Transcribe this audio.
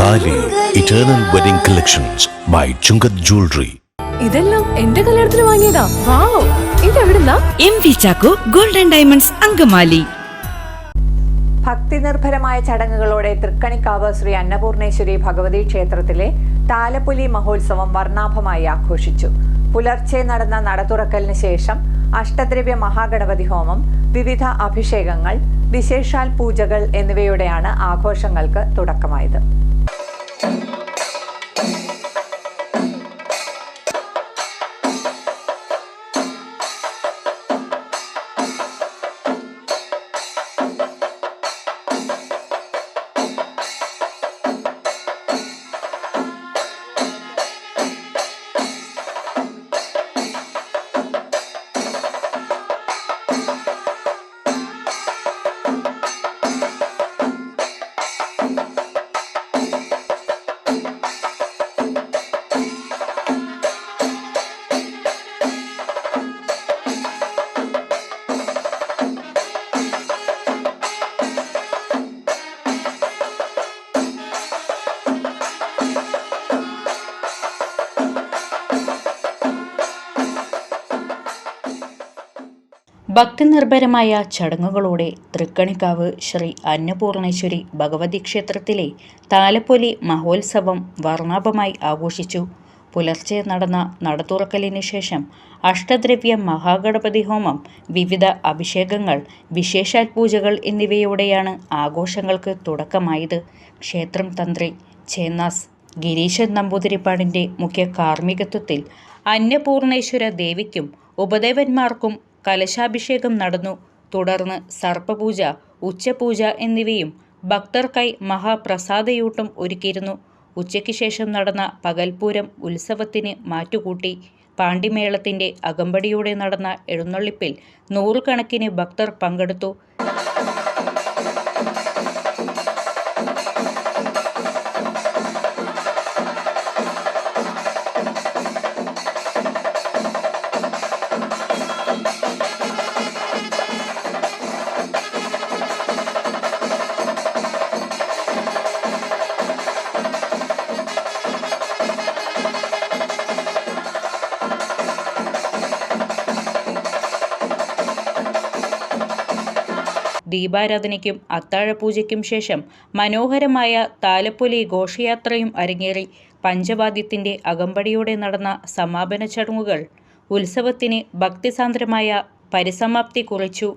താലി eternal wedding collections by Chungath jewellery. ഇതെല്ലാം എന്റെ കല്യാണത്തിന് വാങ്ങിയതാ. വാവ്, ഇതെവിടുന്നാ? MV Chacko golden diamonds Angamaly. ഭക്തി നിർഭരമായ ചടങ്ങുകളോടെ തൃക്കണിക്കാവ് ശ്രീ അന്നപൂർണേശ്വരി ഭഗവതി ക്ഷേത്രത്തിലെ താലപ്പൊലി മഹോത്സവം വർണ്ണാഭമായി ആഘോഷിച്ചു. പുലർച്ചെ നടന്ന നടതുറക്കലിന് ശേഷം അഷ്ടദ്രവ്യ മഹാഗണപതി ഹോമം, വിവിധ അഭിഷേകങ്ങൾ, വിശേഷാൽ പൂജകൾ എന്നിവയോടെയാണ് ആഘോഷങ്ങൾക്ക് തുടക്കമായത്. ഭക്തിനിർഭരമായ ചടങ്ങുകളോടെ തൃക്കണിക്കാവ് ശ്രീ അന്നപൂർണേശ്വരി ഭഗവതി ക്ഷേത്രത്തിലെ താലപ്പൊലി മഹോത്സവം വർണ്ണാഭമായി ആഘോഷിച്ചു. പുലർച്ചെ നടന്ന നടതുറക്കലിന് ശേഷം അഷ്ടദ്രവ്യ മഹാഗണപതി ഹോമം, വിവിധ അഭിഷേകങ്ങൾ, വിശേഷാൽ പൂജകൾ എന്നിവയോടെയാണ് ആഘോഷങ്ങൾക്ക് തുടക്കമായത്. ക്ഷേത്രം തന്ത്രി ചേന്നാസ് ഗിരീശൻ നമ്പൂതിരിപ്പാടിൻ്റെ മുഖ്യ കാർമ്മികത്വത്തിൽ അന്നപൂർണേശ്വര ദേവിക്കും ഉപദേവന്മാർക്കും കലശാഭിഷേകം നടന്നു. തുടർന്ന് സർപ്പപൂജ, ഉച്ചപൂജ എന്നിവയും ഭക്തർക്കായി മഹാപ്രസാദയൂട്ടും ഒരുക്കിയിരുന്നു. ഉച്ചയ്ക്ക് ശേഷം നടന്ന പകൽപൂരം ഉത്സവത്തിന് മാറ്റുകൂട്ടി. പാണ്ടിമേളത്തിൻ്റെ അകമ്പടിയോടെ നടന്ന എഴുന്നള്ളിപ്പിൽ നൂറുകണക്കിന് ഭക്തർ പങ്കെടുത്തു. ദീപാരാധനയ്ക്കും അത്താഴപൂജയ്ക്കും ശേഷം മനോഹരമായ താലപ്പൊലി ഘോഷയാത്രയും അരങ്ങേറി. പഞ്ചവാദ്യത്തിൻ്റെ അകമ്പടിയോടെ നടന്ന സമാപന ചടങ്ങുകൾ ഉത്സവത്തിന് ഭക്തിസാന്ദ്രമായ പരിസമാപ്തി കുറിച്ചു.